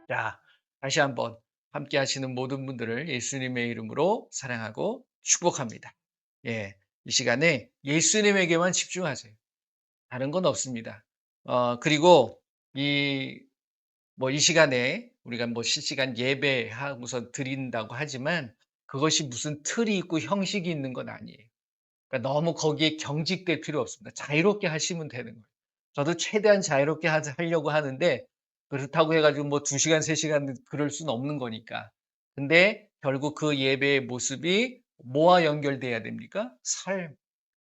자, 다시 한번 함께 하시는 모든 분들을 예수님의 이름으로 사랑하고 축복합니다. 예, 이 시간에 예수님에게만 집중하세요. 다른 건 없습니다. 그리고 이 이 시간에 우리가 실시간 예배하고서 드린다고 하지만 그것이 무슨 틀이 있고 형식이 있는 건 아니에요. 그러니까 너무 거기에 경직될 필요 없습니다. 자유롭게 하시면 되는 거예요. 저도 최대한 자유롭게 하려고 하는데 그렇다고 해 가지고 2 시간, 3 시간 그럴 수는 없는 거니까. 근데 결국 그 예배의 모습이 뭐와 연결돼야 됩니까? 삶.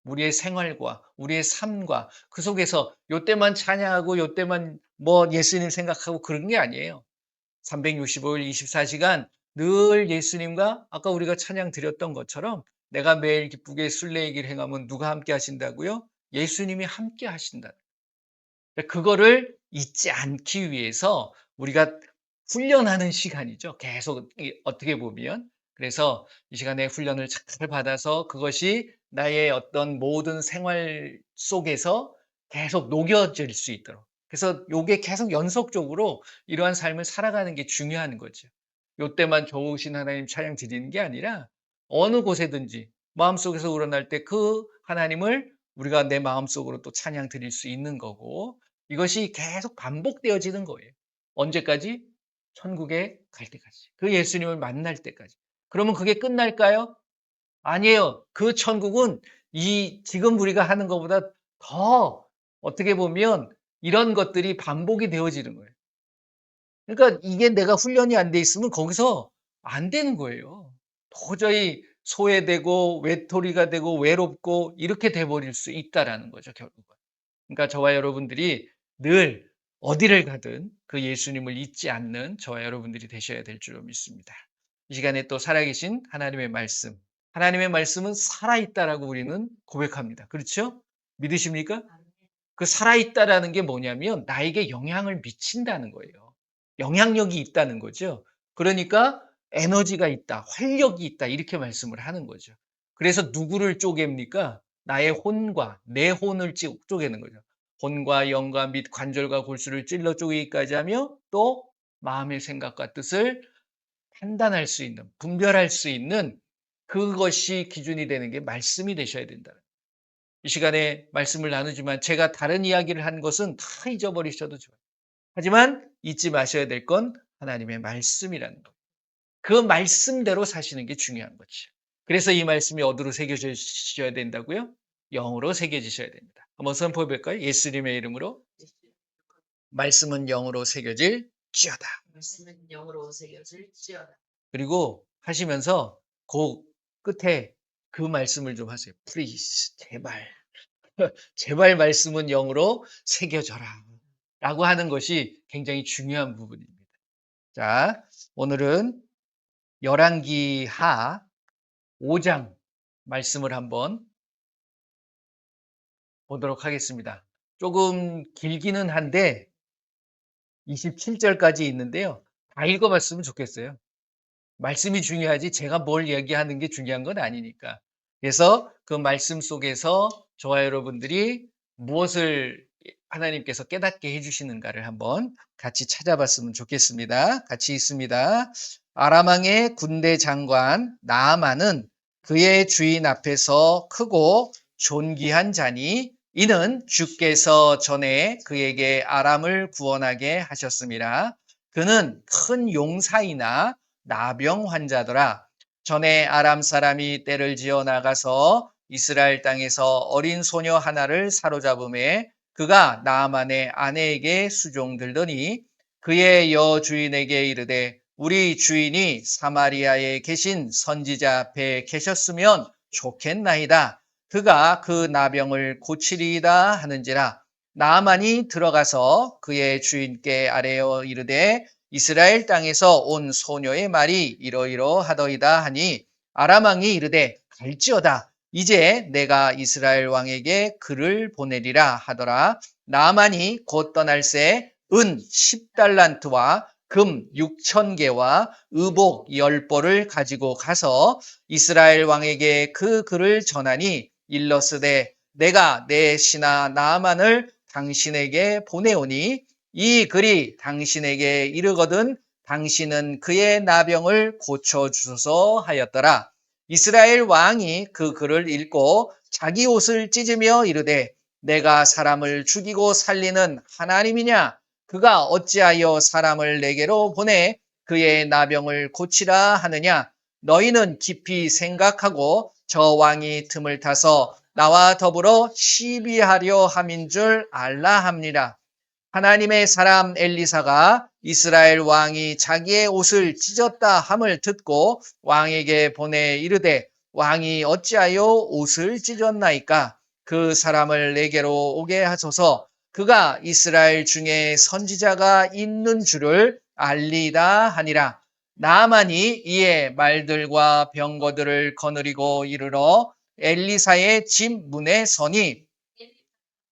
우리의 생활과 우리의 삶과 그 속에서 요때만 찬양하고 요때만 예수님 생각하고 그런 게 아니에요. 365일 24 시간 늘 예수님과 아까 우리가 찬양 드렸던 것처럼 내가 매일 기쁘게 순례의 행하면 누가 함께 하신다고요? 예수님이 함께 하신다. 그거를 잊지 않기 위해서 우리가 훈련하는 시간이죠. 계속 어떻게 보면. 그래서 이 시간에 훈련을 잘 받아서 그것이 나의 어떤 모든 생활 속에서 계속 녹여질 수 있도록. 그래서 요게 계속 연속적으로 이러한 삶을 살아가는 게 중요한 거죠. 요때만 좋으신 하나님 찬양 드리는 게 아니라 어느 곳에든지 마음속에서 우러날 때 그 하나님을 우리가 내 마음속으로 또 찬양 드릴 수 있는 거고 이것이 계속 반복되어지는 거예요. 언제까지? 천국에 갈 때까지. 그 예수님을 만날 때까지. 그러면 그게 끝날까요? 아니에요. 그 천국은 지금 우리가 하는 것보다 더 어떻게 보면 이런 것들이 반복이 되어지는 거예요. 그러니까 이게 내가 훈련이 안 돼 있으면 거기서 안 되는 거예요. 도저히 소외되고 외톨이가 되고 외롭고 이렇게 돼 버릴 수 있다라는 거죠, 결국은. 그러니까 저와 여러분들이 늘 어디를 가든 그 예수님을 잊지 않는 저와 여러분들이 되셔야 될 줄로 믿습니다. 이 시간에 또 살아계신 하나님의 말씀. 하나님의 말씀은 살아있다라고 우리는 고백합니다. 그렇죠? 믿으십니까? 그 살아있다라는 게 뭐냐면 나에게 영향을 미친다는 거예요. 영향력이 있다는 거죠. 그러니까 에너지가 있다, 활력이 있다 이렇게 말씀을 하는 거죠. 그래서 누구를 쪼갭니까? 나의 혼과 내 혼을 쪼개는 거죠. 혼과 영과 및 관절과 골수를 찔러 쪼개기까지 하며 또 마음의 생각과 뜻을 판단할 수 있는, 분별할 수 있는 그것이 기준이 되는 게 말씀이 되셔야 된다. 이 시간에 말씀을 나누지만 제가 다른 이야기를 한 것은 다 잊어버리셔도 좋아요. 하지만 잊지 마셔야 될 건 하나님의 말씀이라는 것. 그 말씀대로 사시는 게 중요한 거죠. 그래서 이 말씀이 어디로 새겨지셔야 된다고요? 영으로 새겨지셔야 됩니다. 한번 선포해 볼까요? 예수님의 이름으로 말씀은 영으로 새겨질지어다. 말씀은 영으로 새겨질지어다. 그리고 하시면서 그 끝에 그 말씀을 좀 하세요. Please, 제발. 제발 말씀은 영으로 새겨져라. 라고 하는 것이 굉장히 중요한 부분입니다. 자, 오늘은 열왕기하 5장 말씀을 한번 보도록 하겠습니다. 조금 길기는 한데 27절까지 있는데요. 다 읽어봤으면 좋겠어요. 말씀이 중요하지 제가 뭘 얘기하는 게 중요한 건 아니니까. 그래서 그 말씀 속에서 저와 여러분들이 무엇을 하나님께서 깨닫게 해주시는가를 한번 같이 찾아봤으면 좋겠습니다. 같이 있습니다. 아람 왕의 군대 장관 나아만은 그의 주인 앞에서 크고 존귀한 자니 이는 주께서 전에 그에게 아람을 구원하게 하셨습니다. 그는 큰 용사이나 나병 환자더라. 전에 아람 사람이 떼를 지어 나가서 이스라엘 땅에서 어린 소녀 하나를 사로잡음에 그가 나아만의 아내에게 수종들더니 그의 여주인에게 이르되 우리 주인이 사마리아에 계신 선지자 앞에 계셨으면 좋겠나이다. 그가 그 나병을 고치리이다 하는지라. 나아만이 들어가서 그의 주인께 아뢰어 이르되 이스라엘 땅에서 온 소녀의 말이 이러이러하더이다 하니 아람 왕이 이르되 갈지어다. 이제 내가 이스라엘 왕에게 글을 보내리라 하더라. 나아만이 곧 떠날새 은 10달란트와 금 6,000개와 의복 10벌을 가지고 가서 이스라엘 왕에게 그 글을 전하니 일러스되 내가 내 신하 나아만을 당신에게 보내오니 이 글이 당신에게 이르거든 당신은 그의 나병을 고쳐주소서 하였더라. 이스라엘 왕이 그 글을 읽고 자기 옷을 찢으며 이르되 내가 사람을 죽이고 살리는 하나님이냐? 그가 어찌하여 사람을 내게로 보내 그의 나병을 고치라 하느냐? 너희는 깊이 생각하고 저 왕이 틈을 타서 나와 더불어 시비하려 함인 줄 알라 합니다. 하나님의 사람 엘리사가 이스라엘 왕이 자기의 옷을 찢었다 함을 듣고 왕에게 보내 이르되 왕이 어찌하여 옷을 찢었나이까? 그 사람을 내게로 오게 하소서. 그가 이스라엘 중에 선지자가 있는 줄을 알리다 하니라. 나아만이 이에 말들과 병거들을 거느리고 이르러 엘리사의 집 문에 서니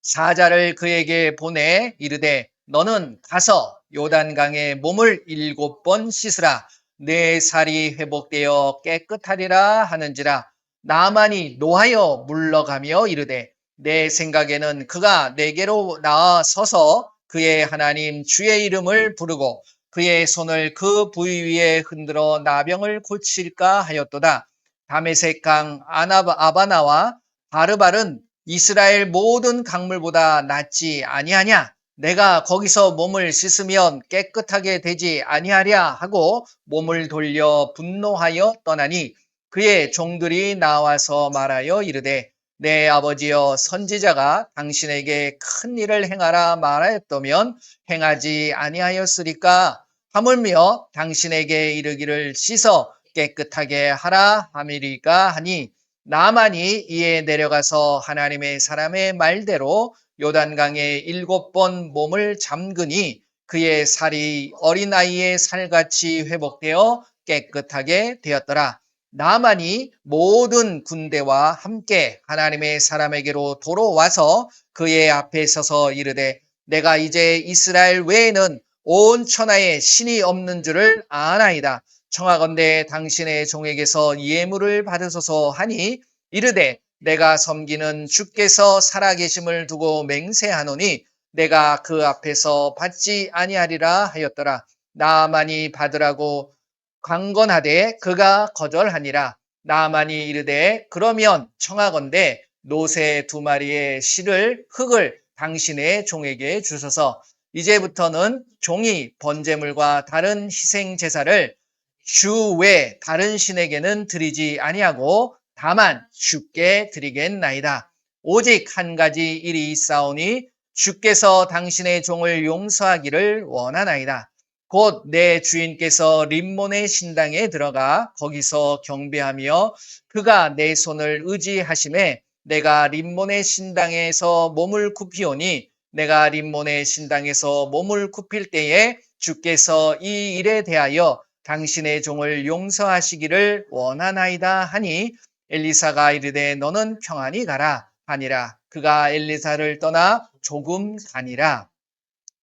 사자를 그에게 보내 이르되 너는 가서 요단강에 몸을 7번 씻으라. 내 살이 회복되어 깨끗하리라 하는지라. 나아만이 노하여 물러가며 이르되 내 생각에는 그가 내게로 나와 서서 그의 하나님 주의 이름을 부르고 그의 손을 그 부위 위에 흔들어 나병을 고칠까 하였도다. 다메섹 강 아바나와 바르발은 이스라엘 모든 강물보다 낫지 아니하냐? 내가 거기서 몸을 씻으면 깨끗하게 되지 아니하랴 하고 몸을 돌려 분노하여 떠나니 그의 종들이 나와서 말하여 이르되 내 아버지여 선지자가 당신에게 큰 일을 행하라 말하였다면 행하지 아니하였으리까? 하물며 당신에게 이르기를 씻어 깨끗하게 하라 함이리까 하니 나아만이 이에 내려가서 하나님의 사람의 말대로 요단강에 7번 몸을 잠그니 그의 살이 어린아이의 살같이 회복되어 깨끗하게 되었더라. 나아만이 모든 군대와 함께 하나님의 사람에게로 돌아와서 그의 앞에 서서 이르되 내가 이제 이스라엘 외에는 온 천하에 신이 없는 줄을 아나이다. 청하건대 당신의 종에게서 예물을 받으소서 하니 이르되 내가 섬기는 주께서 살아계심을 두고 맹세하노니 내가 그 앞에서 받지 아니하리라 하였더라. 나아만이 받으라고 강건하되 그가 거절하니라. 나아만이 이르되 그러면 청하건대 노새 2마리의 흙을 당신의 종에게 주소서. 이제부터는 종이 번제물과 다른 희생 제사를 주 외 다른 신에게는 드리지 아니하고 다만 주께 드리겠나이다. 오직 한 가지 일이 있사오니 주께서 당신의 종을 용서하기를 원하나이다. 곧 내 주인께서 림몬의 신당에 들어가 거기서 경배하며 그가 내 손을 의지하심에 내가 림몬의 신당에서 몸을 굽히오니 내가 림몬의 신당에서 몸을 굽힐 때에 주께서 이 일에 대하여 당신의 종을 용서하시기를 원하나이다 하니 엘리사가 이르되 너는 평안히 가라 하니라. 그가 엘리사를 떠나 조금 가니라.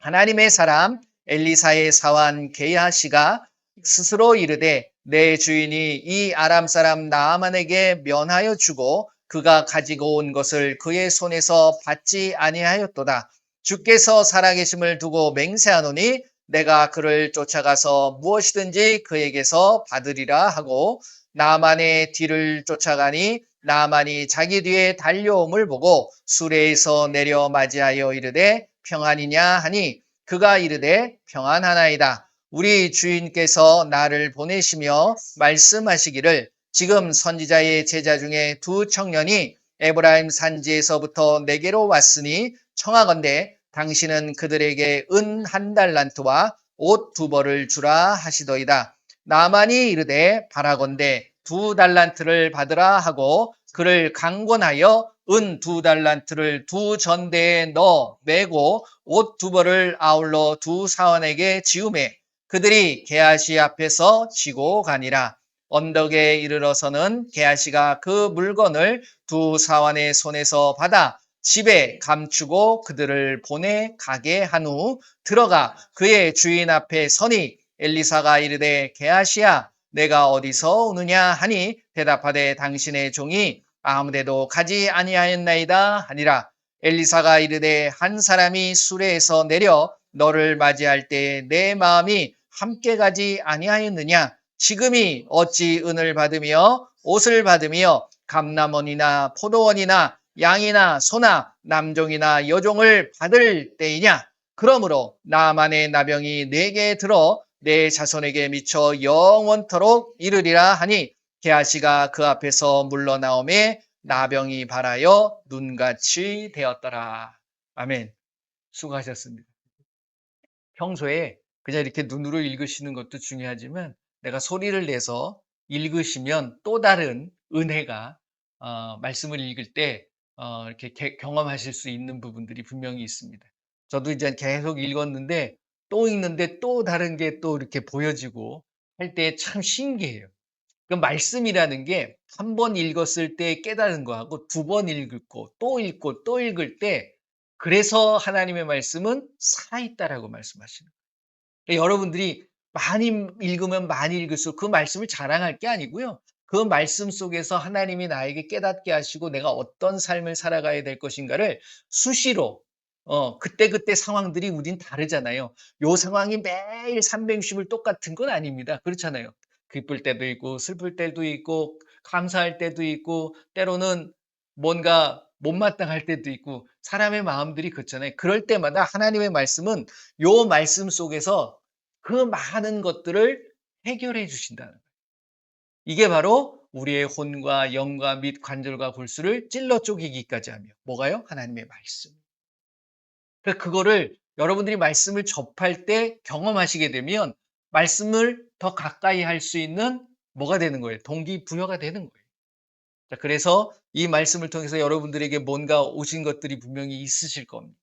하나님의 사람 엘리사의 사환 게하시가 스스로 이르되 내 주인이 이 아람 사람 나아만에게 면하여 주고 그가 가지고 온 것을 그의 손에서 받지 아니하였도다. 주께서 살아계심을 두고 맹세하노니 내가 그를 쫓아가서 무엇이든지 그에게서 받으리라 하고 나아만의 뒤를 쫓아가니 나아만이 자기 뒤에 달려옴을 보고 수레에서 내려 맞이하여 이르되 평안이냐 하니 그가 이르되 평안하나이다. 우리 주인께서 나를 보내시며 말씀하시기를 지금 선지자의 제자 중에 2 청년이 에브라임 산지에서부터 내게로 왔으니 청하건대 당신은 그들에게 은 1달란트와 옷 2벌을 주라 하시더이다. 나아만이 이르되 바라건대 2달란트를 받으라 하고 그를 강권하여 은 2달란트를 2 전대에 넣어 매고 옷 2벌을 아울러 2 사원에게 지우매 그들이 게하시 앞에서 지고 가니라. 언덕에 이르러서는 게하시가 그 물건을 2 사원의 손에서 받아 집에 감추고 그들을 보내 가게 한 후 들어가 그의 주인 앞에 서니 엘리사가 이르되 게하시야 내가 어디서 오느냐 하니 대답하되 당신의 종이 아무데도 가지 아니하였나이다 하니라. 엘리사가 이르되 한 사람이 수레에서 내려 너를 맞이할 때 내 마음이 함께 가지 아니하였느냐? 지금이 어찌 은을 받으며 옷을 받으며 감람원이나 포도원이나 양이나 소나 남종이나 여종을 받을 때이냐? 그러므로 나만의 나병이 내게 들어 내 자손에게 미쳐 영원토록 이르리라 하니 게하시가 그 앞에서 물러나오매 나병이 발하여 눈같이 되었더라. 아멘. 수고하셨습니다. 평소에 그냥 이렇게 눈으로 읽으시는 것도 중요하지만 내가 소리를 내서 읽으시면 또 다른 은혜가 말씀을 읽을 때 이렇게 경험하실 수 있는 부분들이 분명히 있습니다. 저도 이제 계속 읽었는데 또 읽는데 또 다른 게 또 이렇게 보여지고 할 때 참 신기해요. 그 말씀이라는 게 한 번 읽었을 때 깨달은 거하고 두 번 읽고 또 읽을 때 그래서 하나님의 말씀은 살아있다라고 말씀하시는 거예요. 그러니까 여러분들이 많이 읽으면 많이 읽을수록 그 말씀을 자랑할 게 아니고요. 그 말씀 속에서 하나님이 나에게 깨닫게 하시고 내가 어떤 삶을 살아가야 될 것인가를 수시로 그때그때 상황들이 우린 다르잖아요. 요 상황이 매일 360일 똑같은 건 아닙니다. 그렇잖아요. 기쁠 때도 있고 슬플 때도 있고 감사할 때도 있고 때로는 뭔가 못마땅할 때도 있고 사람의 마음들이 그렇잖아요. 그럴 때마다 하나님의 말씀은 요 말씀 속에서 그 많은 것들을 해결해 주신다는 거예요. 이게 바로 우리의 혼과 영과 및 관절과 골수를 찔러 쪼개기까지 하며 뭐가요? 하나님의 말씀. 그러니까 그거를 여러분들이 말씀을 접할 때 경험하시게 되면 말씀을 더 가까이 할 수 있는 뭐가 되는 거예요? 동기부여가 되는 거예요. 자, 그래서 이 말씀을 통해서 여러분들에게 뭔가 오신 것들이 분명히 있으실 겁니다.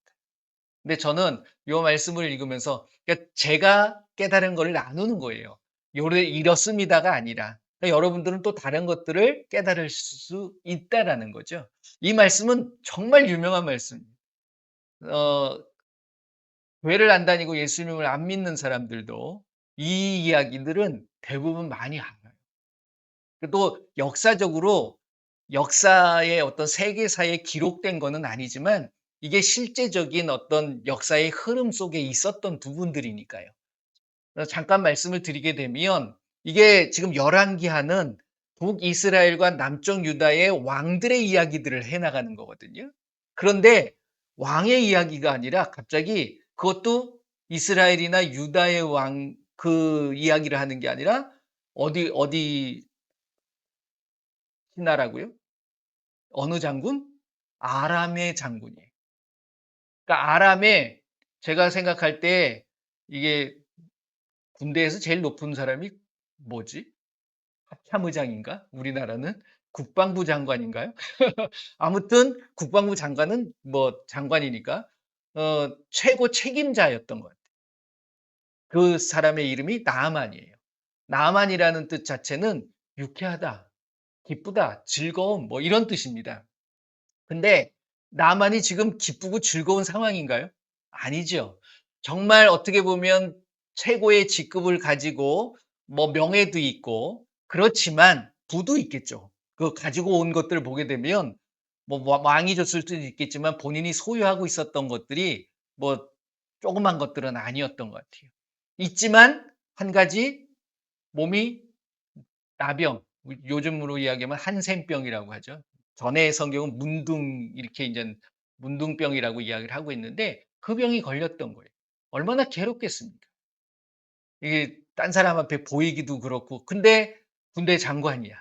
근데 저는 이 말씀을 읽으면서 그러니까 제가 깨달은 걸 나누는 거예요. 요래 이렇습니다가 아니라 그러니까 여러분들은 또 다른 것들을 깨달을 수 있다라는 거죠. 이 말씀은 정말 유명한 말씀입니다. 어, 교회를 안 다니고 예수님을 안 믿는 사람들도 이 이야기들은 대부분 많이 알아요. 또 역사적으로 역사의 어떤 세계사에 기록된 거는 아니지만 이게 실제적인 어떤 역사의 흐름 속에 있었던 부분들이니까요. 그래서 잠깐 말씀을 드리게 되면 이게 지금 열왕기하는 북이스라엘과 남쪽 유다의 왕들의 이야기들을 해 나가는 거거든요. 그런데 왕의 이야기가 아니라 갑자기 그것도 이스라엘이나 유다의 왕 그 이야기를 하는 게 아니라 어디 신하라고요? 어느 장군? 아람의 장군이에요. 그러니까 아람에 제가 생각할 때 이게 군대에서 제일 높은 사람이 뭐지? 합참의장인가? 우리나라는 국방부 장관인가요? 아무튼 국방부 장관은 뭐 장관이니까 최고 책임자였던 것 같아요. 그 사람의 이름이 나아만이에요. 나아만이라는 뜻 자체는 유쾌하다, 기쁘다, 즐거움 뭐 이런 뜻입니다. 근데 나만이 지금 기쁘고 즐거운 상황인가요? 아니죠. 정말 어떻게 보면 최고의 직급을 가지고 뭐 명예도 있고 그렇지만 부도 있겠죠. 그 가지고 온 것들을 보게 되면 뭐 왕이 줬을 수도 있겠지만 본인이 소유하고 있었던 것들이 뭐 조그만 것들은 아니었던 것 같아요. 있지만 한 가지 몸이 나병, 요즘으로 이야기하면 한센병이라고 하죠. 전에 성경은 문둥 이렇게 이제 문둥병이라고 이야기를 하고 있는데 그 병이 걸렸던 거예요. 얼마나 괴롭겠습니까? 이게 딴 사람 앞에 보이기도 그렇고 근데 군대 장관이야.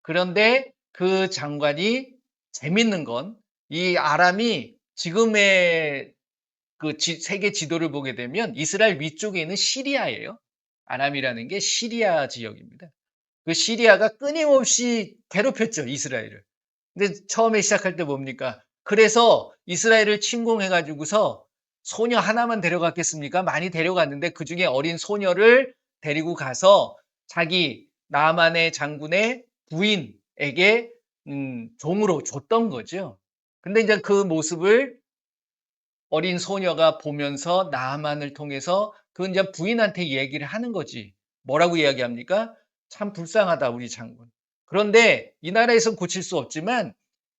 그런데 그 장관이 재밌는 건 이 아람이 지금의 그 세계 지도를 보게 되면 이스라엘 위쪽에 있는 시리아예요. 아람이라는 게 시리아 지역입니다. 그 시리아가 끊임없이 괴롭혔죠, 이스라엘을. 근데 처음에 시작할 때 뭡니까? 그래서 이스라엘을 침공해 가지고서 소녀 하나만 데려갔겠습니까? 많이 데려갔는데 그중에 어린 소녀를 데리고 가서 자기 나만의 장군의 부인에게 종으로 줬던 거죠. 근데 이제 그 모습을 어린 소녀가 보면서 나만을 통해서 그 이제 부인한테 얘기를 하는 거지. 뭐라고 이야기합니까? "참 불쌍하다 우리 장군." 그런데 이 나라에선 고칠 수 없지만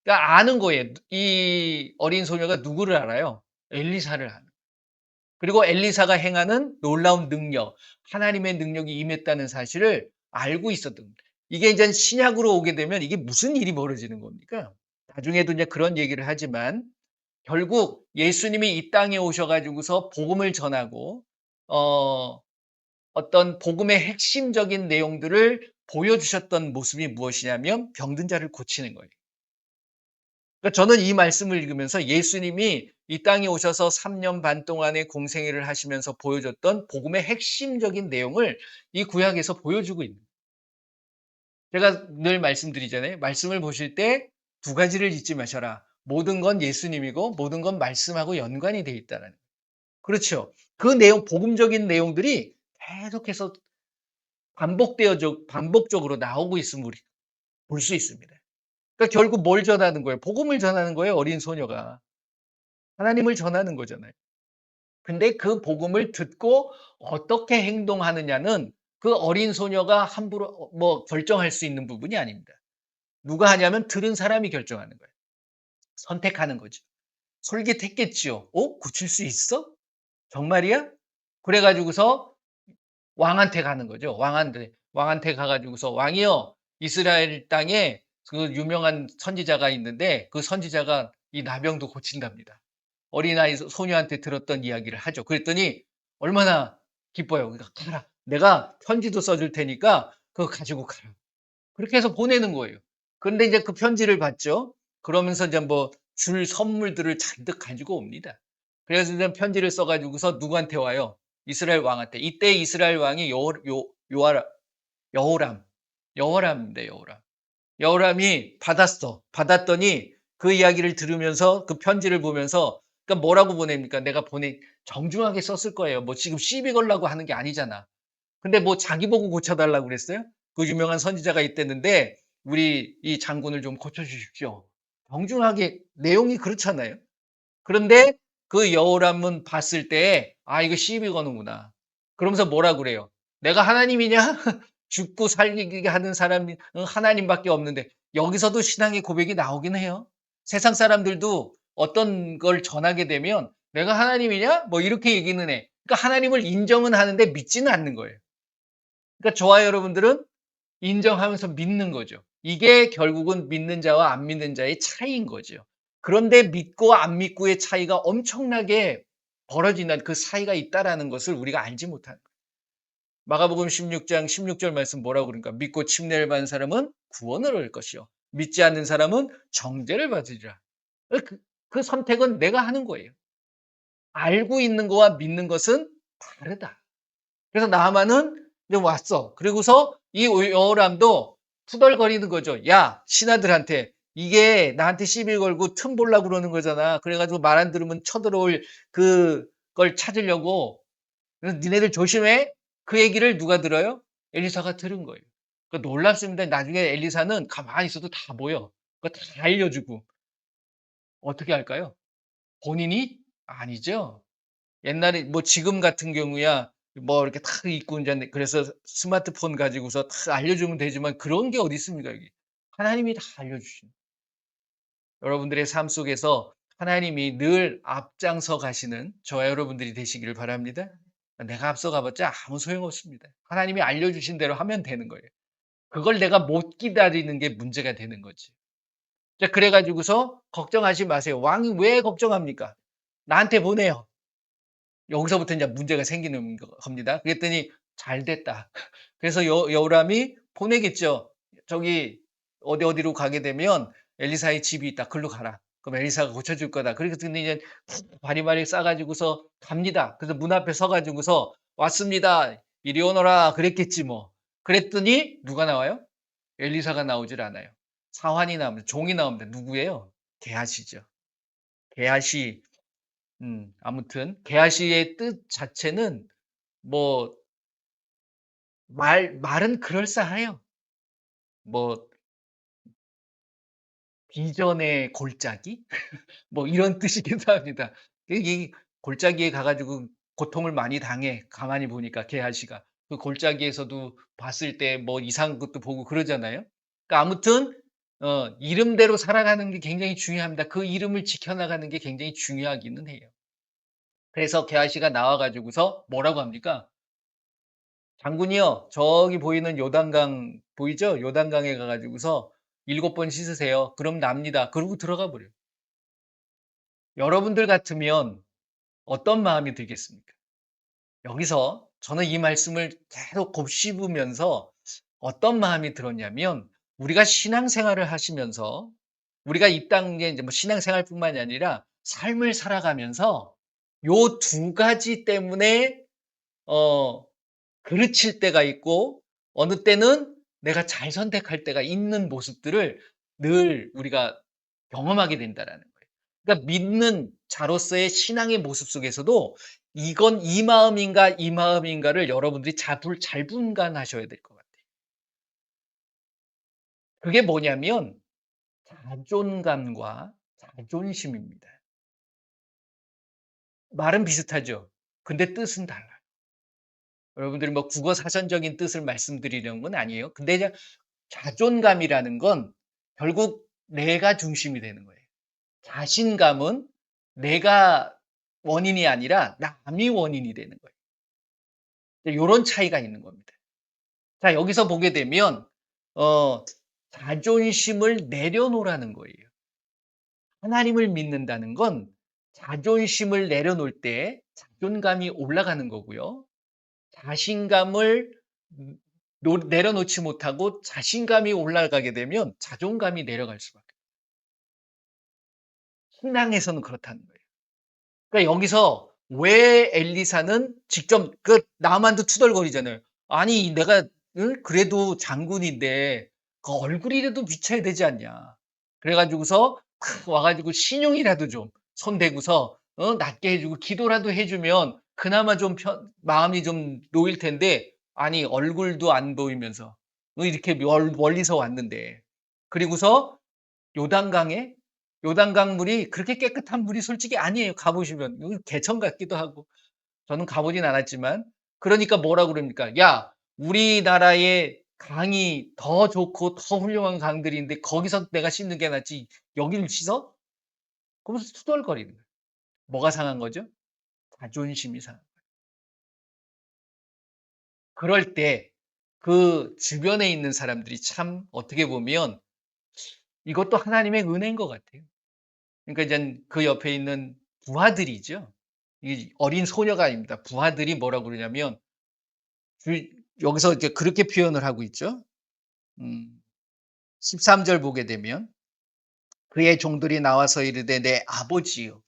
그러니까 아는 거예요. 이 어린 소녀가 누구를 알아요? 엘리사를 아는. 그리고 엘리사가 행하는 놀라운 능력, 하나님의 능력이 임했다는 사실을 알고 있었던 겁니다. 이게 이제 신약으로 오게 되면 이게 무슨 일이 벌어지는 겁니까? 나중에도 이제 그런 얘기를 하지만 결국 예수님이 이 땅에 오셔 가지고서 복음을 전하고 어 어떤 복음의 핵심적인 내용들을 보여주셨던 모습이 무엇이냐면 병든 자를 고치는 거예요. 그러니까 저는 이 말씀을 읽으면서 예수님이 이 땅에 오셔서 3년 반 동안의 공생애를 하시면서 보여줬던 복음의 핵심적인 내용을 이 구약에서 보여주고 있는 거예요. 제가 늘 말씀드리잖아요. 말씀을 보실 때 두 가지를 잊지 마셔라. 모든 건 예수님이고 모든 건 말씀하고 연관이 돼 있다는 거예요. 그렇죠. 그 내용, 복음적인 내용들이 계속해서 반복적으로 나오고 있음을 우리 볼 수 있습니다. 그러니까 결국 뭘 전하는 거예요? 복음을 전하는 거예요, 어린 소녀가. 하나님을 전하는 거잖아요. 근데 그 복음을 듣고 어떻게 행동하느냐는 그 어린 소녀가 함부로 결정할 수 있는 부분이 아닙니다. 누가 하냐면 들은 사람이 결정하는 거예요. 선택하는 거죠. 솔깃했겠지요. 고칠 수 있어? 정말이야? 그래 가지고서 왕한테 가는 거죠. 왕한테 가 가지고서 "왕이여, 이스라엘 땅에 그 유명한 선지자가 있는데 그 선지자가 이 나병도 고친답니다." 어린아이 소녀한테 들었던 이야기를 하죠. 그랬더니 얼마나 기뻐요. 그러니까 "가라. 내가 편지도 써줄 테니까 그거 가지고 가라." 그렇게 해서 보내는 거예요. 그런데 이제 그 편지를 받죠. 그러면서 이제 줄 선물들을 잔뜩 가지고 옵니다. 그래서 이제 편지를 써 가지고서 누구한테 와요? 이스라엘 왕한테. 이때 이스라엘 왕이 요아람 여호람, 여호람입니다, 여호람. 여호람이 받았어. 받았더니 그 이야기를 들으면서 그 편지를 보면서 그러니까 뭐라고 보냅니까? 내가 정중하게 썼을 거예요. 뭐 지금 시비 걸라고 하는 게 아니잖아. 근데 뭐 자기 보고 고쳐 달라고 그랬어요? 그 유명한 선지자가 있댔는데 "우리 이 장군을 좀 고쳐 주십시오." 정중하게 내용이 그렇잖아요. 그런데 그 여호람은 봤을 때 '아 이거 시비 거는구나.' 그러면서 뭐라 그래요? '내가 하나님이냐? 죽고 살리게 하는 사람이 하나님밖에 없는데.' 여기서도 신앙의 고백이 나오긴 해요. 세상 사람들도 어떤 걸 전하게 되면 '내가 하나님이냐?' 이렇게 얘기는 해. 그러니까 하나님을 인정은 하는데 믿지는 않는 거예요. 그러니까 저와 여러분들은 인정하면서 믿는 거죠. 이게 결국은 믿는 자와 안 믿는 자의 차이인 거죠. 그런데 믿고 안 믿고의 차이가 엄청나게 벌어지는 그 사이가 있다라는 것을 우리가 알지 못하는 거예요. 마가복음 16장 16절 말씀 뭐라고 그러니까 믿고 침례를 받은 사람은 구원을 얻을 것이요 믿지 않는 사람은 정죄를 받으리라. 그 선택은 내가 하는 거예요. 알고 있는 거와 믿는 것은 다르다. 그래서 나하만은 이제 왔어. 그리고서 이 여호람도 투덜거리는 거죠. "야, 신하들한테 이게 나한테 시비 걸고 틈 보려고 그러는 거잖아. 그래 가지고 말 안 들으면 쳐들어올 그걸 찾으려고. 그래서 니네들 조심해." 그 얘기를 누가 들어요? 엘리사가 들은 거예요. 놀랍습니다. 나중에 엘리사는 가만히 있어도 다 보여. 그거 다 알려주고. 어떻게 할까요? 본인이? 아니죠. 옛날에 지금 같은 경우야 이렇게 탁 입고 인제 그래서 스마트폰 가지고서 탁 알려주면 되지만 그런 게 어디 있습니까 여기. 하나님이 다 알려주신 여러분들의 삶 속에서 하나님이 늘 앞장서 가시는 저와 여러분들이 되시기를 바랍니다. 내가 앞서 가봤자 아무 소용없습니다. 하나님이 알려주신 대로 하면 되는 거예요. 그걸 내가 못 기다리는 게 문제가 되는 거지. 자 그래 가지고서 걱정하지 마세요. 왕이 왜 걱정합니까? 나한테 보내요. 여기서부터 인제 문제가 생기는 겁니다. 그랬더니 잘 됐다. 그래서 여호람이 보내겠죠. 저기 어디로 가게 되면 엘리사의 집이 있다. 글로 가라. 그럼 엘리사가 고쳐줄 거다. 그랬더니 이제 바리바리 싸 가지고서 갑니다. 그래서 문 앞에 서 가지고서 "왔습니다. 이리 오너라." 그랬겠지 뭐. 그랬더니 누가 나와요? 엘리사가 나오질 않아요. 사환이 나옵니다. 종이 나옵니다. 누구예요? 게하시죠. 게하시 아무튼 게하시의 뜻 자체는 뭐 말은 그럴싸해요. 뭐 비전의 골짜기? 이런 뜻이기도 합니다. 이 골짜기에 가 가지고 고통을 많이 당해 가만히 보니까 게하시가. 그 골짜기에서도 봤을 때 이상한 것도 보고 그러잖아요. 그러니까 아무튼 이름대로 살아가는 게 굉장히 중요합니다. 그 이름을 지켜나가는 게 굉장히 중요하기는 해요. 그래서 게하시가 나와 가지고서 뭐라고 합니까? 장군이요, 저기 보이는 요단강 보이죠? 요단강에 가 가지고서 7번 씻으세요. 그럼 납니다. 그러고 들어가 버려요. 여러분들 같으면 어떤 마음이 들겠습니까? 여기서 저는 이 말씀을 계속 곱씹으면서 어떤 마음이 들었냐면, 우리가 신앙생활을 하시면서 우리가 이 땅에 이제 뭐 신앙생활뿐만이 아니라 삶을 살아가면서 요 두 가지 때문에 어 그르칠 때가 있고, 어느 때는 내가 잘 선택할 때가 있는 모습들을 늘 우리가 경험하게 된다라는 거예요. 그러니까 믿는 자로서의 신앙의 모습 속에서도 이건 이 마음인가 이 마음인가를 여러분들이 잘 분간하셔야 될 것 같아요. 그게 뭐냐면 자존감과 자존심입니다. 말은 비슷하죠. 근데 뜻은 달라요. 여러분들이 뭐 국어 사전적인 뜻을 말씀드리려는 건 아니에요. 근데 이제 자존감이라는 건 결국 내가 중심이 되는 거예요. 자신감은 내가 원인이 아니라 남이 원인이 되는 거예요. 요런 차이가 있는 겁니다. 자, 여기서 보게 되면 어 자존심을 내려놓으라는 거예요. 하나님을 믿는다는 건 자존심을 내려놓을 때 자존감이 올라가는 거고요. 자신감을 내려놓지 못하고 자신감이 올라가게 되면 자존감이 내려갈 수밖에 없어요. 신앙에서는 그렇다는 거예요. 그러니까 여기서 왜 엘리사는 직접 나만도 투덜거리잖아요. 아니 내가 그래도 장군인데 그 얼굴이라도 비춰야 되지 않냐. 그래 가지고서 와 가지고 신용이라도 좀 손대고서 낫게 해 주고 기도라도 해 주면 그나마 좀 마음이 좀 놓일 텐데, 아니 얼굴도 안 보이면서 이렇게 멀리서 왔는데, 그리고서 요단강에 요단강 물이 그렇게 깨끗한 물이 솔직히 아니에요. 가 보시면 여기 개천 같기도 하고. 저는 가 보진 않았지만, 그러니까 뭐라 그럽니까? "야, 우리나라의 강이 더 좋고 더 훌륭한 강들이 있는데 거기서 내가 씻는 게 낫지 여기를 씻어?" 그러면서 투덜거리는 거예요. 뭐가 상한 거죠? 자존심이 상한 거예요. 그럴 때 그 주변에 있는 사람들이 참 어떻게 보면 이것도 하나님의 은혜인 것 같아요. 그러니까 이젠 그 옆에 있는 부하들이죠. 이 어린 소녀가 아닙니다. 부하들이 뭐라고 그러냐면 주 여기서 이제 그렇게 표현을 하고 있죠. 음 13절 보게 되면 그의 종들이 나와서 이르되 "내 아버지여."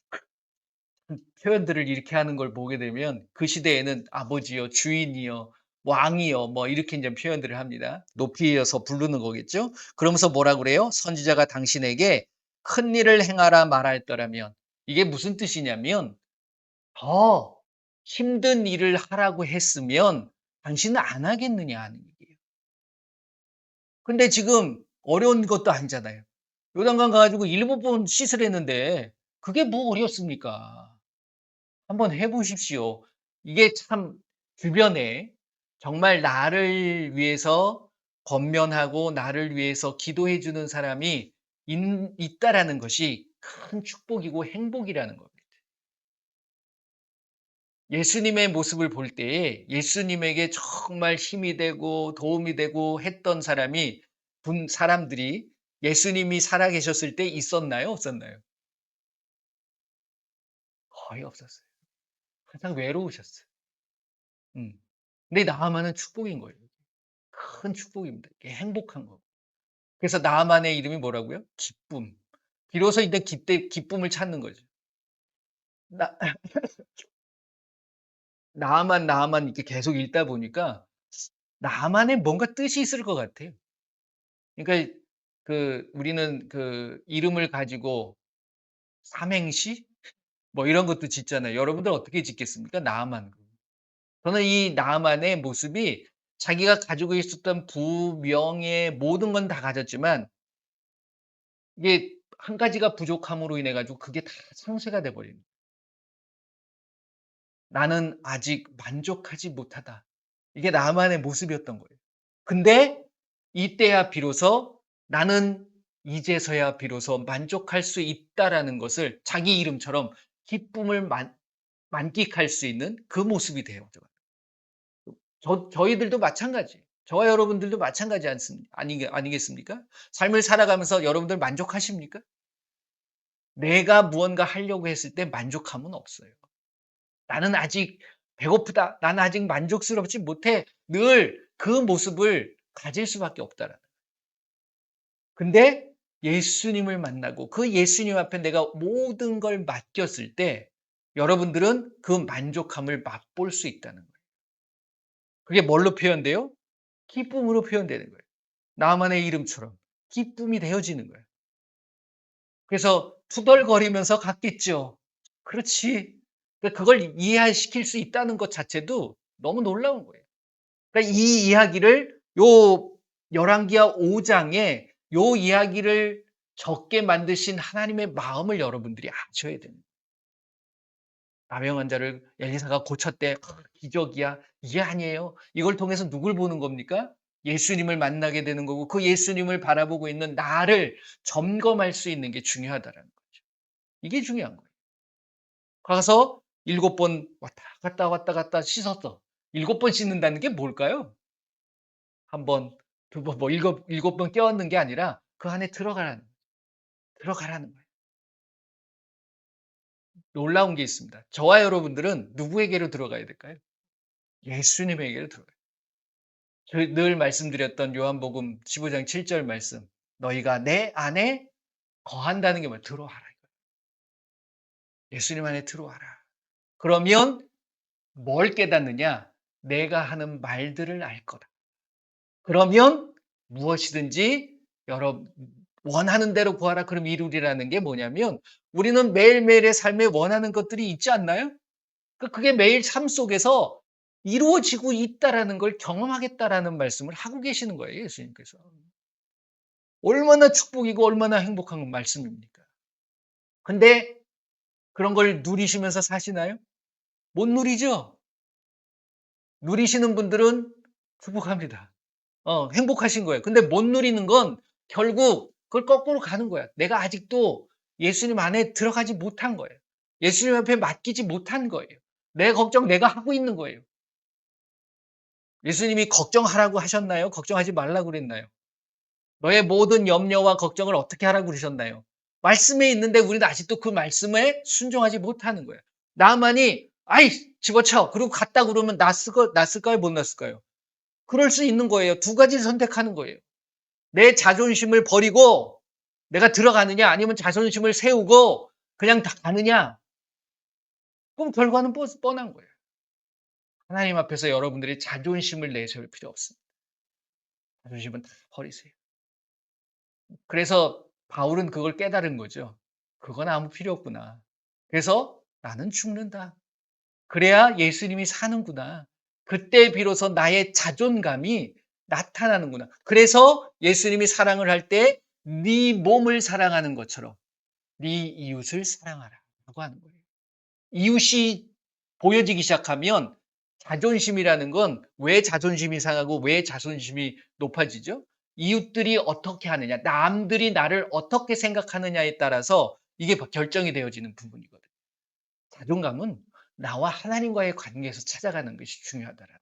표현들을 이렇게 하는 걸 보게 되면 그 시대에는 아버지여, 주인이여, 왕이여 뭐 이렇게 인제 표현들을 합니다. 높이 이어서 부르는 거겠죠. 그러면서 뭐라 그래요? "선지자가 당신에게 큰 일을 행하라 말할더라면." 이게 무슨 뜻이냐면 더 힘든 일을 하라고 했으면 당신은 안 하겠느냐 하는 얘기예요. 근데 지금 어려운 것도 아니잖아요. 요단강 가 가지고 7번 씻으라는데 그게 뭐 어렵습니까? 한번 해 보십시오. 이게 참 주변에 정말 나를 위해서 권면하고 나를 위해서 기도해 주는 사람이 있다라는 것이 큰 축복이고 행복이라는 겁니다. 예수님의 모습을 볼 때에 예수님에게 정말 힘이 되고 도움이 되고 했던 사람들이 예수님이 살아계셨을 때 있었나요? 없었나요? 거의 없었어요. 항상 외로우셨어요. 음. 근데 나아만은 축복인 거예요. 큰 축복입니다. 이게 행복한 거. 그래서 나아만의 이름이 뭐라고요? 기쁨. 비로소 이제 기쁨을 찾는 거죠. 나 나아만 이렇게 계속 읽다 보니까 나만의 뭔가 뜻이 있을 것 같아요. 그러니까 우리는 그 이름을 가지고 삼행시 뭐 이런 것도 짓잖아요. 여러분들 어떻게 짓겠습니까? 나아만. 저는 이 나아만의 모습이 자기가 가지고 있었던 부명예 모든 건 다 가졌지만 이게 한 가지가 부족함으로 인해 가지고 그게 다 상쇄가 돼 버립니다. '나는 아직 만족하지 못하다.' 이게 나만의 모습이었던 거예요. 근데 이때야 비로소 '나는 이제서야 비로소 만족할 수 있다.'라는 것을 자기 이름처럼 기쁨을 만끽할 수 있는 그 모습이 돼요. 저희들도 마찬가지예요. 저와 여러분들도 마찬가지 아니겠습니까? 삶을 살아가면서 여러분들 만족하십니까? 내가 무언가 하려고 했을 때 만족함은 없어요. 나는 아직 배고프다. 나는 아직 만족스럽지 못해. 늘 그 모습을 가질 수밖에 없다라는. 근데 예수님을 만나고 그 예수님 앞에 내가 모든 걸 맡겼을 때 여러분들은 그 만족함을 맛볼 수 있다는 거예요. 그게 뭘로 표현돼요? 기쁨으로 표현되는 거예요. 나만의 이름처럼 기쁨이 되어지는 거예요. 그래서 투덜거리면서 갔겠죠. 그렇지. 그걸 이해시킬 수 있다는 것 자체도 너무 놀라운 거예요. 그러니까 이 이야기를 요 열왕기하 5장에 요 이야기를 적게 만드신 하나님의 마음을 여러분들이 아셔야 됩니다. 나병 환자를 엘리사가 고쳤대. 기적이야. 이게 아니에요. 이걸 통해서 누굴 보는 겁니까? 예수님을 만나게 되는 거고 그 예수님을 바라보고 있는 나를 점검할 수 있는 게 중요하다라는 거죠. 이게 중요한 거예요. 가서 7번 왔다 갔다 씻었어. 7번 씻는다는 게 뭘까요? 한 번, 두 번, 뭐 일곱 번 껴안는 게 아니라 그 안에 들어가라는 거예요. 놀라운 게 있습니다. 저와 여러분들은 누구에게로 들어가야 될까요? 예수님에게로 들어가요. 늘 말씀드렸던 요한복음 15장 7절 말씀. 너희가 내 안에 거한다는 게 뭐야? 들어와라. 예수님 안에 들어와라. 그러면 뭘 깨닫느냐? 내가 하는 말들을 알 거다. 그러면 무엇이든지 원하는 대로 구하라 그럼 이루리라는 게 뭐냐면 우리는 매일매일의 삶에 원하는 것들이 있지 않나요? 그게 매일 삶 속에서 이루어지고 있다라는 걸 경험하겠다라는 말씀을 하고 계시는 거예요, 예수님께서. 얼마나 축복이고 얼마나 행복한 말씀입니까? 근데 그런 걸 누리시면서 사시나요? 못 누리죠? 누리시는 분들은 축복합니다. 행복하신 거예요. 근데 못 누리는 건 결국 그걸 거꾸로 가는 거야. 내가 아직도 예수님 안에 들어가지 못한 거예요. 예수님 앞에 맡기지 못한 거예요. 내 걱정 내가 하고 있는 거예요. 예수님이 걱정하라고 하셨나요? 걱정하지 말라고 그랬나요? 너의 모든 염려와 걱정을 어떻게 하라고 그러셨나요? 말씀에 있는데 우리는 아직도 그 말씀에 순종하지 못하는 거예요. 나만이 아이 집어쳐 그리고 갔다 그러면 낫을까요? 못 낫을까요? 그럴 수 있는 거예요. 두 가지를 선택하는 거예요. 내 자존심을 버리고 내가 들어가느냐 아니면 자존심을 세우고 그냥 다 가느냐. 그럼 결과는 뻔한 거예요. 하나님 앞에서 여러분들이 자존심을 내세울 필요 없습니다. 자존심은 다 버리세요. 그래서 바울은 그걸 깨달은 거죠. 그건 아무 필요 없구나. 그래서 나는 죽는다. 그래야 예수님이 사는구나. 그때 비로소 나의 자존감이 나타나는구나. 그래서 예수님이 사랑을 할 때 네 몸을 사랑하는 것처럼 네 이웃을 사랑하라고 하는 거예요. 이웃이 보여지기 시작하면 자존심이라는 건 왜 자존심이 상하고 왜 자존심이 높아지죠? 이웃들이 어떻게 하느냐, 남들이 나를 어떻게 생각하느냐에 따라서 이게 결정이 되어지는 부분이거든요. 자존감은 나와 하나님과의 관계에서 찾아가는 것이 중요하다라는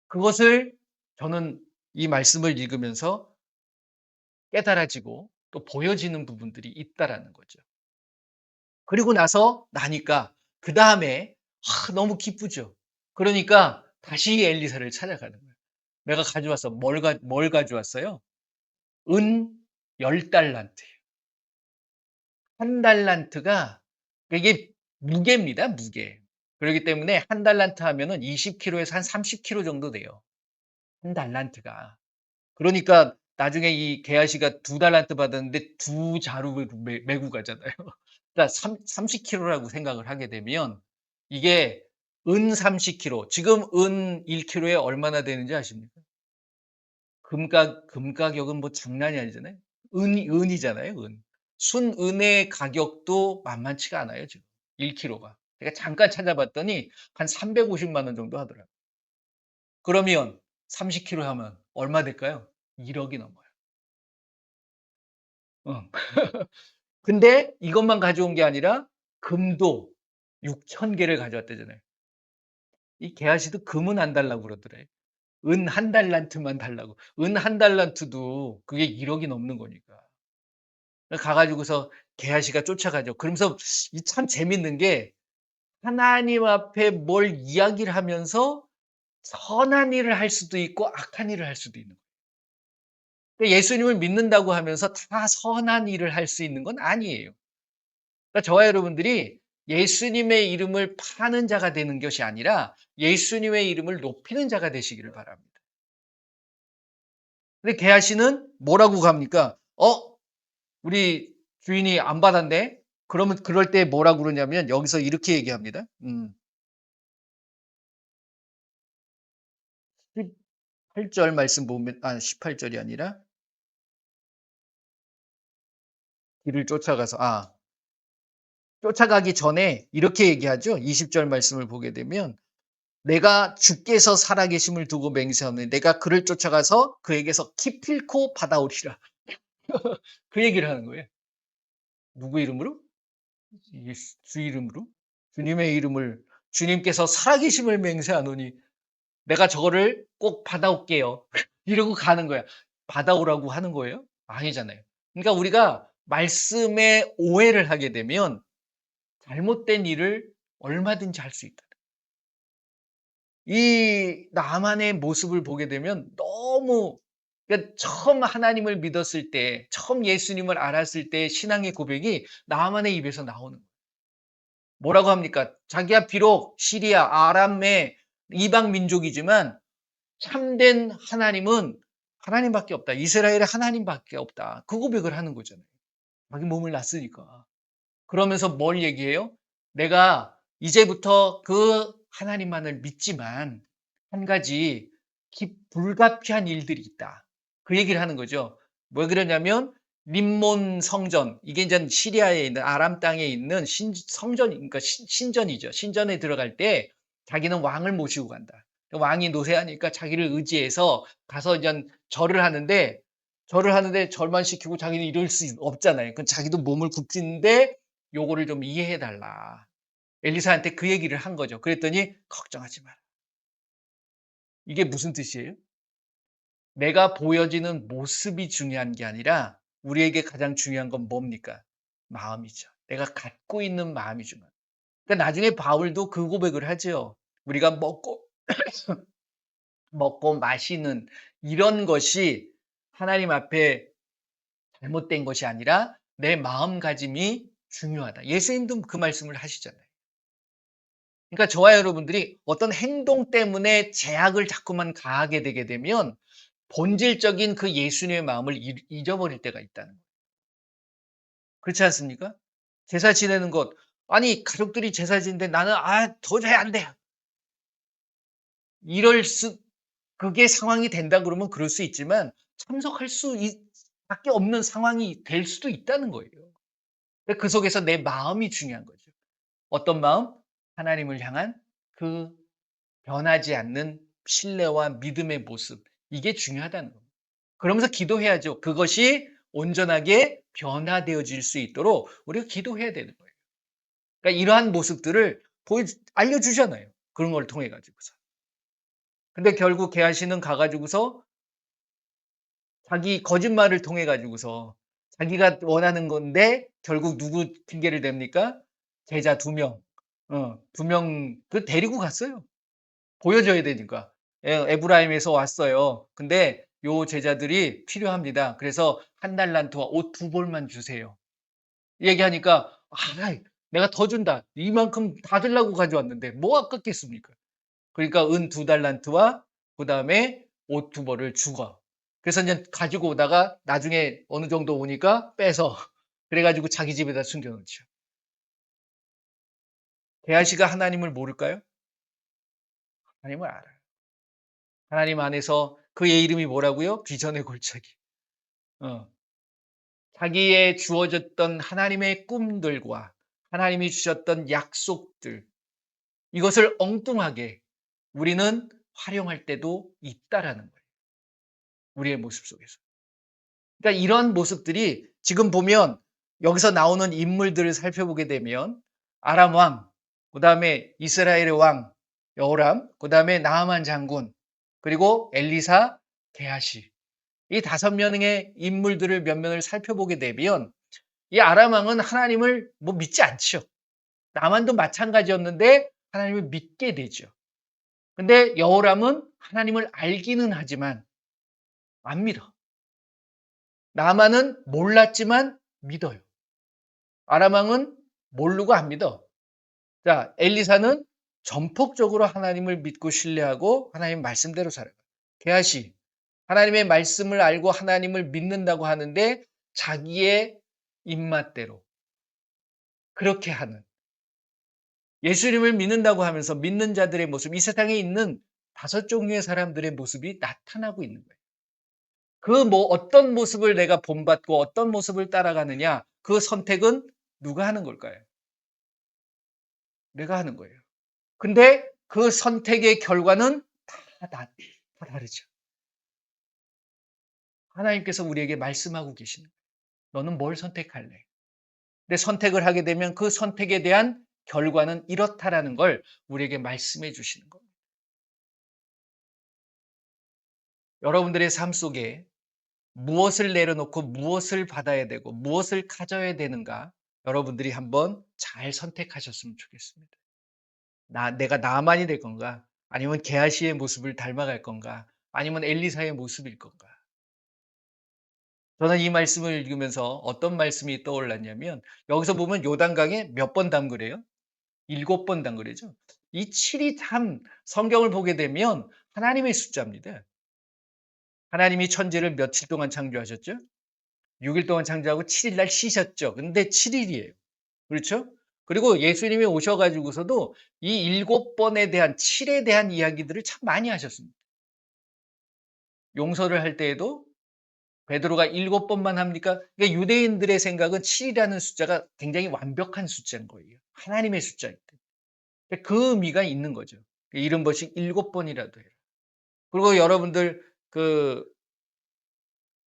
그것을 저는 이 말씀을 읽으면서 깨달아지고 또 보여지는 부분들이 있다라는 거죠. 그리고 나니까 그다음에 너무 기쁘죠. 그러니까 다시 엘리사를 찾아가는 거예요. 내가 가져왔어. 뭘 가져왔어요? 은 10달란트예요. 한 달란트가 이게 무게입니다, 무게. 그렇기 때문에 한 달란트 하면은 20kg에서 한 30kg 정도 돼요. 한 달란트가. 그러니까 나중에 이 게하시가 2달란트 받았는데 두 자루를 메고 가잖아요. 그러니까 30kg라고 생각을 하게 되면 이게 은 30kg, 지금 은 1kg에 얼마나 되는지 아십니까? 금 가격은 뭐 장난이 아니잖아요. 은이잖아요, 은. 순은의 가격도 만만치가 않아요, 지금. 1kg가. 제가 잠깐 찾아봤더니 한 350만 원 정도 하더라고요. 그러면 30kg 하면 얼마 될까요? 1억이 넘어요. 어. 근데 이것만 가져온 게 아니라 금도 6천 개를 가져왔대잖아요. 이 게하시도 금은 안 달라고 그러더래. 은 한 달란트만 달라고. 은 한 달란트도 그게 1억이 넘는 거니까. 가 가지고서 게하시가 쫓아가죠. 그러면서 이 참 재밌는 게 하나님 앞에 뭘 이야기를 하면서 선한 일을 할 수도 있고 악한 일을 할 수도 있는 거예요. 그러니까 예수님을 믿는다고 하면서 다 선한 일을 할 수 있는 건 아니에요. 그러니까 저와 여러분들이 예수님의 이름을 파는 자가 되는 것이 아니라 예수님의 이름을 높이는 자가 되시기를 바랍니다. 근데 게하시는 뭐라고 갑니까? 우리 주인이 안 받았네? 그러면 그럴 때 뭐라고 그러냐면 여기서 이렇게 얘기합니다. 18절 말씀 보면, 18절이 아니라 길을 쫓아가서, 쫓아가기 전에 이렇게 얘기하죠. 20절 말씀을 보게 되면 내가 주께서 살아계심을 두고 맹세하노니 내가 그를 쫓아가서 그에게서 기필코 받아오리라. 그 얘기를 하는 거예요. 누구 이름으로? 주 이름으로? 주님의 이름을, 주님께서 살아계심을 맹세하노니 내가 저거를 꼭 받아올게요. 이러고 가는 거야. 받아오라고 하는 거예요? 아니잖아요. 그러니까 우리가 말씀에 오해를 하게 되면 잘못된 일을 얼마든지 할 수 있다. 이 나만의 모습을 보게 되면 너무, 그러니까 처음 하나님을 믿었을 때, 처음 예수님을 알았을 때 신앙의 고백이 나만의 입에서 나오는 거예요. 뭐라고 합니까? 자기야 비록 시리아, 아람의 이방 민족이지만 참된 하나님은 하나님밖에 없다. 이스라엘의 하나님밖에 없다. 그 고백을 하는 거잖아요. 자기 몸을 났으니까. 그러면서 뭘 얘기해요? 내가 이제부터 그 하나님만을 믿지만 한 가지 불가피한 일들이 있다. 그 얘기를 하는 거죠. 왜 그러냐면 림몬 성전, 이게 이제 시리아에 있는 아람 땅에 있는 성전, 그러니까 신전이죠. 신전에 들어갈 때 자기는 왕을 모시고 간다. 왕이 노쇠하니까 자기를 의지해서 가서 이제 절을 하는데 절만 시키고 자기는 이럴 수 없잖아요. 그 자기도 몸을 굽히는데 요거를 좀 이해해 달라. 엘리사한테 그 얘기를 한 거죠. 그랬더니 걱정하지 마라. 이게 무슨 뜻이에요? 내가 보여지는 모습이 중요한 게 아니라 우리에게 가장 중요한 건 뭡니까? 마음이죠. 내가 갖고 있는 마음이 중요해요. 그러니까 나중에 바울도 그 고백을 하죠. 우리가 먹고 마시는 이런 것이 하나님 앞에 잘못된 것이 아니라 내 마음가짐이 중요하다. 예수님도 그 말씀을 하시잖아요. 그러니까 저와 여러분들이 어떤 행동 때문에 제약을 자꾸만 가하게 되게 되면 본질적인 그 예수님의 마음을 잊어버릴 때가 있다는 거예요. 그렇지 않습니까? 제사 지내는 것. 아니, 가족들이 제사 지는데 나는, 도저히 안 돼. 이럴 수, 그게 상황이 된다 그러면 그럴 수 있지만 참석할 밖에 없는 상황이 될 수도 있다는 거예요. 그 속에서 내 마음이 중요한 거죠. 어떤 마음? 하나님을 향한 그 변하지 않는 신뢰와 믿음의 모습. 이게 중요하다는 겁니다. 그러면서 기도해야죠. 그것이 온전하게 변화되어질 수 있도록 우리가 기도해야 되는 거예요. 그러니까 이러한 모습들을 알려주잖아요. 그런 걸 통해 가지고서. 근데 결국 게하시는 가가지고서 자기 거짓말을 통해 가지고서 자기가 원하는 건데 결국 누구 핑계를 댑니까? 제자 2명. 2명 그 데리고 갔어요. 보여줘야 되니까. 에브라임에서 왔어요. 근데 요 제자들이 필요합니다. 그래서 한 달란트와 옷 2벌만 주세요. 얘기하니까 내가 더 준다. 이만큼 다 주려고 가져왔는데 뭐 아깝겠습니까? 그러니까 은 2달란트와 그다음에 옷 2벌을 주고. 그래서 이제 가지고 오다가 나중에 어느 정도 오니까 빼서 그래 가지고 자기 집에다 숨겨 놓죠. 게하시가 하나님을 모를까요? 하나님을 알아요. 하나님 안에서 그의 이름이 뭐라고요? 비전의 골짜기. 어. 자기의 주어졌던 하나님의 꿈들과 하나님이 주셨던 약속들, 이것을 엉뚱하게 우리는 활용할 때도 있다라는 거예요. 우리의 모습 속에서. 그러니까 이런 모습들이 지금 보면 여기서 나오는 인물들을 살펴보게 되면 아람 왕, 그 다음에 이스라엘의 왕 여호람, 그 다음에 나아만 장군, 그리고 엘리사, 게하시. 이 5명의 인물들을 몇 면을 살펴보게 되면 이 아람 왕은 하나님을 믿지 않죠. 나만도 마찬가지였는데 하나님을 믿게 되죠. 근데 여호람은 하나님을 알기는 하지만 안 믿어. 나만은 몰랐지만 믿어요. 아람 왕은 모르고 안 믿어. 자, 엘리사는 전폭적으로 하나님을 믿고 신뢰하고 하나님 말씀대로 살아요. 게하시, 하나님의 말씀을 알고 하나님을 믿는다고 하는데 자기의 입맛대로 그렇게 하는, 예수님을 믿는다고 하면서 믿는 자들의 모습, 이 세상에 있는 5종류의 사람들의 모습이 나타나고 있는 거예요. 그 어떤 모습을 내가 본받고 어떤 모습을 따라가느냐, 그 선택은 누가 하는 걸까요? 내가 하는 거예요. 근데 그 선택의 결과는 다 다르죠. 하나님께서 우리에게 말씀하고 계시는 거예요. 너는 뭘 선택할래? 근데 선택을 하게 되면 그 선택에 대한 결과는 이렇다라는 걸 우리에게 말씀해 주시는 겁니다. 여러분들의 삶 속에 무엇을 내려놓고 무엇을 받아야 되고 무엇을 가져야 되는가, 여러분들이 한번 잘 선택하셨으면 좋겠습니다. 내가 나만이 될 건가? 아니면 게하시의 모습을 닮아갈 건가? 아니면 엘리사의 모습일 건가? 저는 이 말씀을 읽으면서 어떤 말씀이 떠올랐냐면, 여기서 보면 요단강에 몇 번 담그래요? 7번 담그래죠. 이 7이 참 성경을 보게 되면 하나님의 숫자입니다. 하나님이 천지를 며칠 동안 창조하셨죠? 6일 동안 창조하고 7일 날 쉬셨죠. 근데 7일이에요. 그렇죠? 그리고 예수님이 오셔 가지고서도 이 7번에 대한, 7에 대한 이야기들을 참 많이 하셨습니다. 용서를 할 때에도 베드로가 7번만 합니까? 그러니까 유대인들의 생각은 7이라는 숫자가 굉장히 완벽한 숫자인 거예요. 하나님의 숫자일 때. 그 의미가 있는 거죠. 70번씩 7번이라도 해라. 그리고 여러분들 그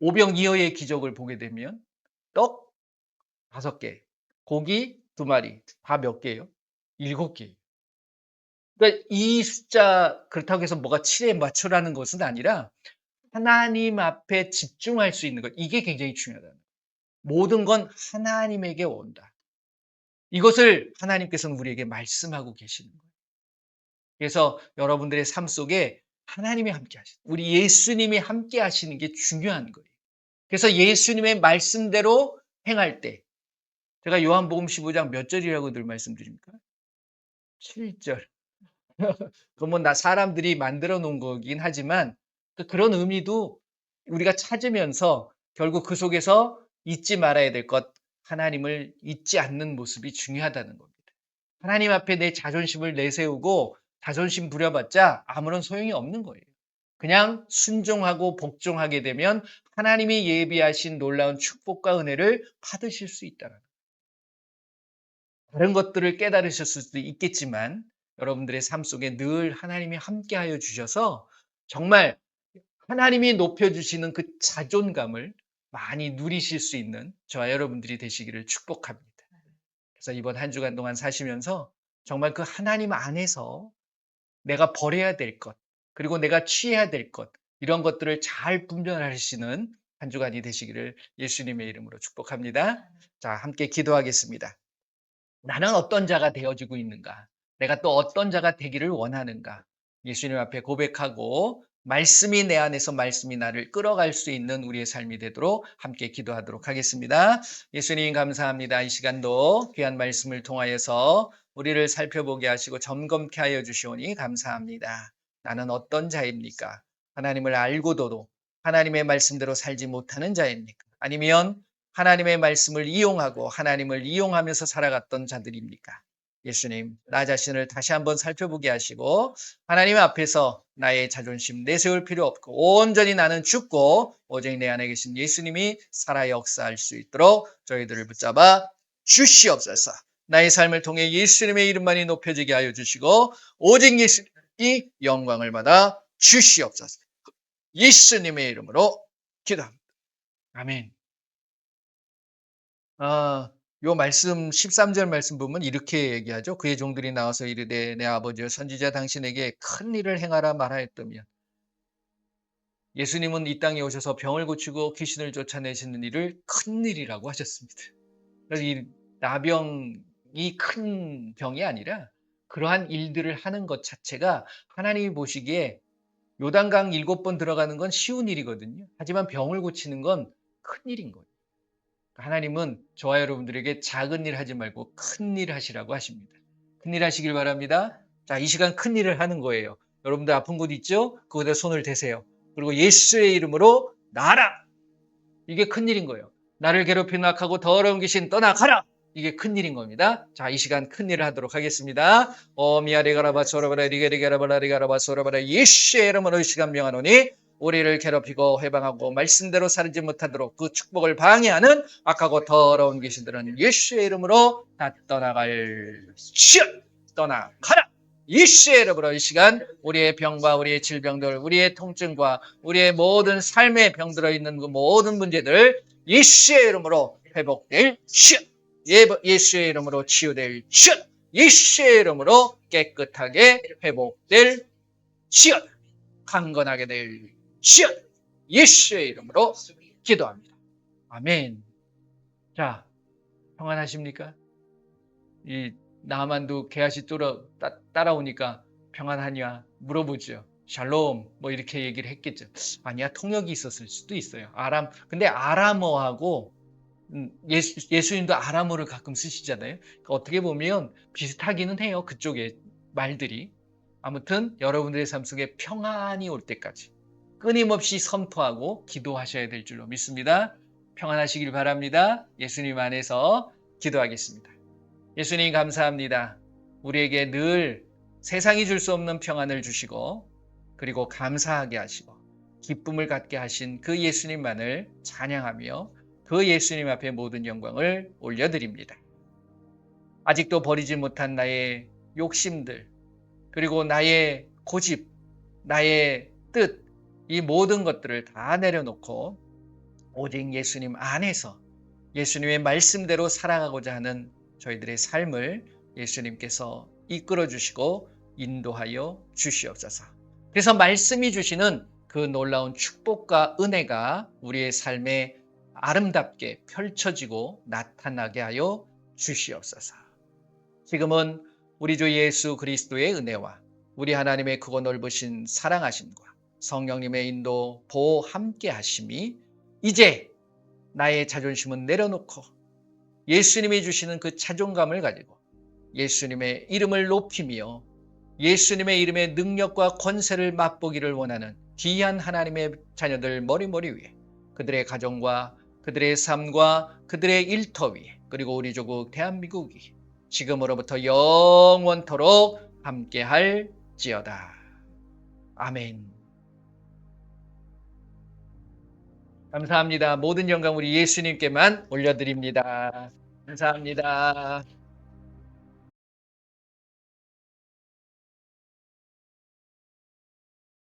오병이어의 기적을 보게 되면 떡 5개, 고기 2마리, 다 몇 개예요? 7개. 그러니까 이 숫자 그렇다고 해서 뭐가 7에 맞춰라는 것은 아니라 하나님 앞에 집중할 수 있는 것, 이게 굉장히 중요하다는 거예요. 모든 건 하나님에게 온다. 이것을 하나님께서는 우리에게 말씀하고 계시는 거예요. 그래서 여러분들의 삶 속에 하나님이 함께 하시는, 우리 예수님이 함께 하시는 게 중요한 거예요. 그래서 예수님의 말씀대로 행할 때, 제가 요한복음 15장 몇 절이라고 늘 말씀드립니까? 7절. 그건 사람들이 만들어 놓은 거긴 하지만 그런 의미도 우리가 찾으면서 결국 그 속에서 잊지 말아야 될 것, 하나님을 잊지 않는 모습이 중요하다는 겁니다. 하나님 앞에 내 자존심을 내세우고 자존심 부려봤자 아무런 소용이 없는 거예요. 그냥 순종하고 복종하게 되면 하나님이 예비하신 놀라운 축복과 은혜를 받으실 수 있다는 거예요. 다른 것들을 깨달으셨을 수도 있겠지만 여러분들의 삶 속에 늘 하나님이 함께하여 주셔서 정말 하나님이 높여주시는 그 자존감을 많이 누리실 수 있는 저와 여러분들이 되시기를 축복합니다. 그래서 이번 한 주간 동안 사시면서 정말 그 하나님 안에서 내가 버려야 될 것, 그리고 내가 취해야 될 것, 이런 것들을 잘 분별하시는 한 주간이 되시기를 예수님의 이름으로 축복합니다. 자, 함께 기도하겠습니다. 나는 어떤 자가 되어지고 있는가? 내가 또 어떤 자가 되기를 원하는가? 예수님 앞에 고백하고 말씀이 내 안에서, 말씀이 나를 끌어갈 수 있는 우리의 삶이 되도록 함께 기도하도록 하겠습니다. 예수님 감사합니다. 이 시간도 귀한 말씀을 통하여서 우리를 살펴보게 하시고 점검케 하여 주시오니 감사합니다. 나는 어떤 자입니까? 하나님을 알고도 하나님의 말씀대로 살지 못하는 자입니까? 아니면 하나님의 말씀을 이용하고 하나님을 이용하면서 살아갔던 자들입니까? 예수님, 나 자신을 다시 한번 살펴보게 하시고 하나님 앞에서 나의 자존심 내세울 필요 없고 온전히 나는 죽고 오직 내 안에 계신 예수님이 살아 역사할 수 있도록 저희들을 붙잡아 주시옵소서. 나의 삶을 통해 예수님의 이름만이 높여지게 하여 주시고 오직 예수님이 영광을 받아 주시옵소서. 예수님의 이름으로 기도합니다. 아멘. 아, 요 말씀 13절 말씀 보면 이렇게 얘기하죠. 그의 종들이 나와서 이르되 내 아버지여 선지자 당신에게 큰 일을 행하라 말하였다면 예수님은 이 땅에 오셔서 병을 고치고 귀신을 쫓아내시는 일을 큰 일이라고 하셨습니다. 그래서 이 나병이 큰 병이 아니라 그러한 일들을 하는 것 자체가 하나님이 보시기에 요단강 7번 들어가는 건 쉬운 일이거든요. 하지만 병을 고치는 건 큰 일인 거예요. 하나님은 저와 여러분들에게 작은 일 하지 말고 큰 일 하시라고 하십니다. 큰 일 하시길 바랍니다. 자, 이 시간 큰 일을 하는 거예요. 여러분들 아픈 곳 있죠? 그곳에 손을 대세요. 그리고 예수의 이름으로 나아라! 이게 큰 일인 거예요. 나를 괴롭히는 악하고 더러운 귀신 떠나가라! 이게 큰 일인 겁니다. 자, 이 시간 큰 일을 하도록 하겠습니다. 미아리가라바 소라바라 리게리가라바라 리가라바 소라바라 예수의 이름으로 이 시간 명하노니 우리를 괴롭히고 해방하고 말씀대로 살지 못하도록 그 축복을 방해하는 악하고 더러운 귀신들은 예수의 이름으로 다 떠나갈시어 떠나가라. 예수의 이름으로 이 시간 우리의 병과 우리의 질병들, 우리의 통증과 우리의 모든 삶에 병들어 있는 그 모든 문제들 예수의 이름으로 회복될 시어 예수의 이름으로 치유될 시어 예수의 이름으로 깨끗하게 회복될 시어 강건하게 될 시어 예수의 이름으로 기도합니다. 아멘. 자, 평안하십니까? 이 나만도 게하시 따라오니까 평안하냐 물어보죠. 샬롬 뭐 이렇게 얘기를 했겠죠. 아니야, 통역이 있었을 수도 있어요. 근데 아람어하고 예수님도 아람어를 가끔 쓰시잖아요. 그러니까 어떻게 보면 비슷하기는 해요. 그쪽의 말들이. 아무튼 여러분들의 삶 속에 평안이 올 때까지 끊임없이 선포하고 기도하셔야 될 줄로 믿습니다. 평안하시길 바랍니다. 예수님 안에서 기도하겠습니다. 예수님 감사합니다. 우리에게 늘 세상이 줄 수 없는 평안을 주시고 그리고 감사하게 하시고 기쁨을 갖게 하신 그 예수님만을 찬양하며 그 예수님 앞에 모든 영광을 올려드립니다. 아직도 버리지 못한 나의 욕심들 그리고 나의 고집, 나의 뜻 이 모든 것들을 다 내려놓고 오직 예수님 안에서 예수님의 말씀대로 살아가고자 하는 저희들의 삶을 예수님께서 이끌어 주시고 인도하여 주시옵소서. 그래서 말씀이 주시는 그 놀라운 축복과 은혜가 우리의 삶에 아름답게 펼쳐지고 나타나게 하여 주시옵소서. 지금은 우리 주 예수 그리스도의 은혜와 우리 하나님의 크고 넓으신 사랑하심과 성령님의 인도, 보호 함께 하심이 이제 나의 자존심은 내려놓고 예수님이 주시는 그 자존감을 가지고 예수님의 이름을 높이며 예수님의 이름의 능력과 권세를 맛보기를 원하는 귀한 하나님의 자녀들 머리머리 위에 그들의 가정과 그들의 삶과 그들의 일터 위에 그리고 우리 조국 대한민국이 지금으로부터 영원토록 함께할지어다. 아멘. 감사합니다. 모든 영광 우리 예수님께만 올려드립니다. 감사합니다.